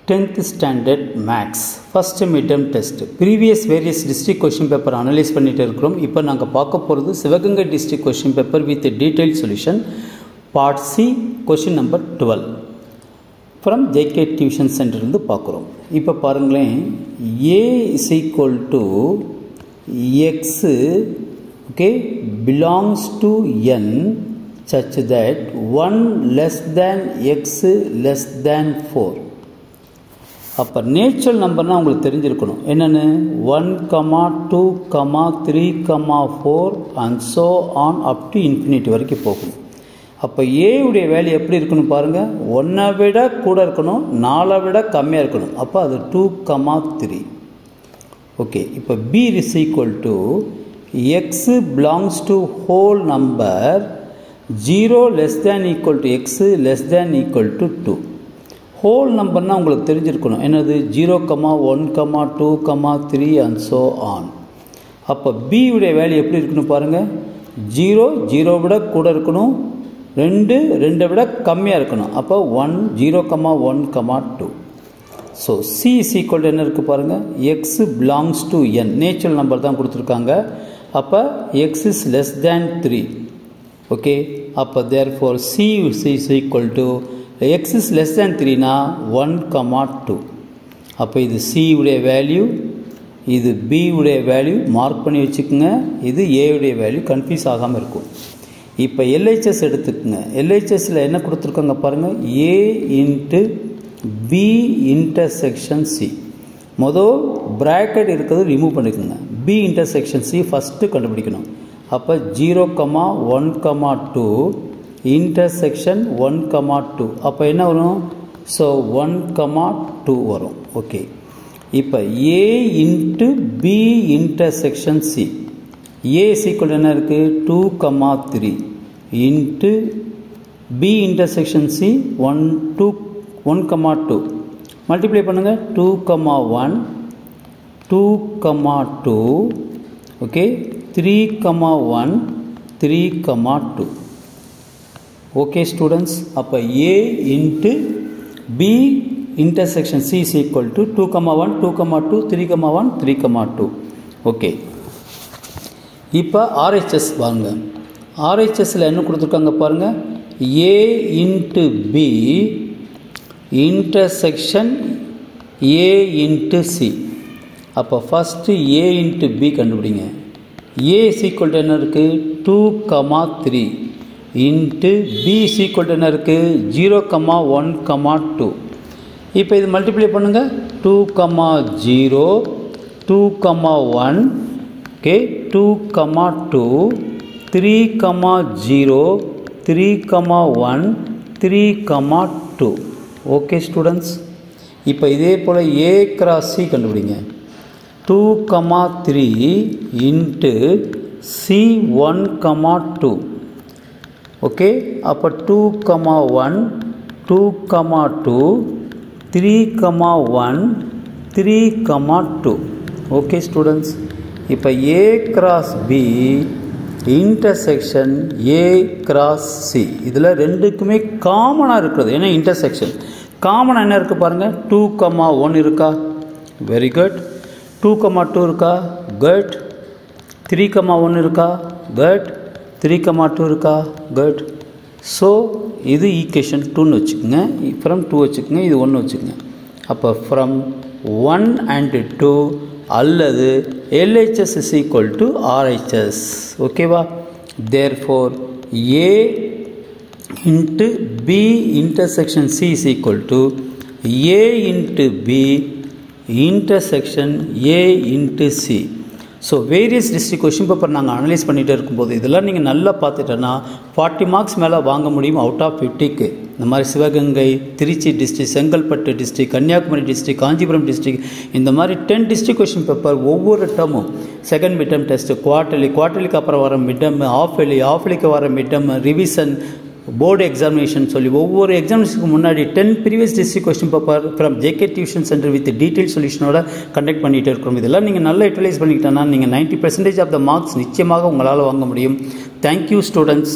10th standard max first midterm test previous various district question paper analyze பண்ணிட்டு இருக்கோம். இப்போ நாங்க பார்க்க போறது Sivaganga district question paper with a detailed solution part C question number 12 from JK tuition center இருந்து பார்க்கிறோம். இப்போ பாருங்களேன், A is equal to x okay belongs to n such that 1 less than x less than 4. அப்போ natural நம்பர்னால் உங்களுக்கு தெரிஞ்சிருக்கணும் என்னென்னு 1, 2, 3, 4 and so on up to infinity வரைக்கும் போகணும். அப்போ ஏவுடைய வேல்யூ எப்படி இருக்கணும் பாருங்கள், 1 விட கூட இருக்கணும், 4 விட கம்மியாக இருக்கணும். அப்போ அது 2, 3. ஓகே, இப்போ B is equal to X belongs to whole number 0 less than equal to X less than equal to 2. Whole நம்பர்னால் உங்களுக்கு தெரிஞ்சிருக்கணும் என்னது 0, 1, 2, 3 அண்ட் ஸோ ஆன். அப்போ B உடைய வேல்யூ எப்படி இருக்கணும் பாருங்கள், 0 விட கூட இருக்கணும், 2 விட கம்மியாக இருக்கணும். அப்போ 0, 1, 2. ஸோ C இஸ் ஈக்குவல் என்ன இருக்குது பாருங்கள், X belongs to n natural number தான் கொடுத்துருக்காங்க. அப்போ X is less than 3. Okay, அப்போ therefore C is equal to x is less than 3 na 1, 2. அப்போ இது C உடைய வேல்யூ, இது B உடைய வேல்யூ மார்க் பண்ணி வச்சுக்கோங்க, இது A உடைய வேல்யூ கன்ஃபியூஸ் ஆகாமல் இருக்கும். இப்போ LHS எடுத்துக்கோங்க. LHSல என்ன கொடுத்துருக்காங்க பாருங்கள், A into B intersection C. மொதல் ப்ராக்கெட் இருக்கிறது ரிமூவ் பண்ணிக்கோங்க, B இன்டர்செக்ஷன் C ஃபஸ்ட்டு கண்டுபிடிக்கணும். அப்போ 0, 1, 2 இன்டர்செக்ஷன் 1, 2. அப்போ என்ன வரும், ஸோ 1, 2 வரும். ஓகே, இப்போ A into B intersection C. A sequel என்ன இருக்குது 2, 3 into B intersection C 1, 2 multiply பண்ணுங்கள் 2, 1 2, 2 ஓகே 3, 1 3, 2. ஓகே ஸ்டூடெண்ட்ஸ், அப்போ A into B intersection C is equal to 2, 1, 2, 2, 3, 1, 3, 2. Okay, இப்போ RHS வாங்க. RHSல என்ன கொடுத்துருக்காங்க பாருங்கள், A into B intersection A into C. அப்போ ஃபஸ்ட்டு A இன்ட்டு B கண்டுபிடிங்க. A இஸ் ஈக்குவல் டு என்ன இருக்குது 2, 3 into B is equal to என்ன இருக்குது 0, 1, 2. இப்போ இது மல்டிப்ளை பண்ணுங்கள் 2, 0 2, 1 ஓகே 2, 2 3, 0 3, 1 3, 2. ஓகே ஸ்டூடெண்ட்ஸ், இப்போ இதே போல் A கிராஸ் C கண்டுபிடிங்க. 2, 3 இன்ட்டு C 1, 2. ஓகே, அப்போ 2, 1 2, 2 3, 1 3, 2. ஓகே ஸ்டூடெண்ட்ஸ், இப்போ A cross B intersection A cross C. இதில் ரெண்டுக்குமே காமனாக இருக்கிறது ஏன்னா இன்டர்செக்ஷன் காமனாக என்ன இருக்குது பாருங்கள், 2, 1 இருக்கா, வெரி குட். 2, 2 இருக்கா, குட். 3, 1 இருக்கா, குட். 3, 2 இருக்கா, குட். ஸோ இது ஈக்குவேஷன் 2ன்னு வச்சுக்கோங்க, ஃப்ரம் 2 வச்சுக்கோங்க, இது 1 வச்சுக்கோங்க. அப்போ ஃப்ரம் 1 அண்ட் 2 அல்லது LHS is equal to RHS. ஓகேவா, therefore A into B intersection C is equal to A into B intersection A into C. So various district question paper நாங்கள் analyse பண்ணிகிட்டே இருக்கும்போது இதெல்லாம் நீங்கள் நல்லா பார்த்துட்டோன்னா 40 மார்க்ஸ் மேலே வாங்க முடியும் அவுட் ஆஃப் 50க்கு. இந்த மாதிரி Sivaganga, Trichy district, Chengalpattu district, Kanyakumari district, Kanchipuram district, இந்த மாதிரி 10 டிஸ்ட்ரிக்ட் கொஷின் பேப்பர் ஒவ்வொரு டேர்மும் செகண்ட் மிட் டேர்ம் டெஸ்ட்டு, குவார்ட்டர்லிக்கு அப்புறம் வர மிட் டேர்ம், ஆஃப் இயர்லிக்கு வர mid term, revision, board examination சொல்லி ஒவ்வொரு எக்ஸாமினேஷனுக்கு முன்னாடி 10 previous district question paper from JK tuition centre with detail சொல்யூஷனோட conduct பண்ணிகிட்டே இருக்கிறோம். இதெல்லாம் நீங்கள் நல்லா யூட்டிலைஸ் பண்ணிக்கிட்டோன்னா நீங்கள் 90% ஆஃப் த மார்க்ஸ் நிச்சயமாக உங்களால் வாங்க முடியும். Thank you students.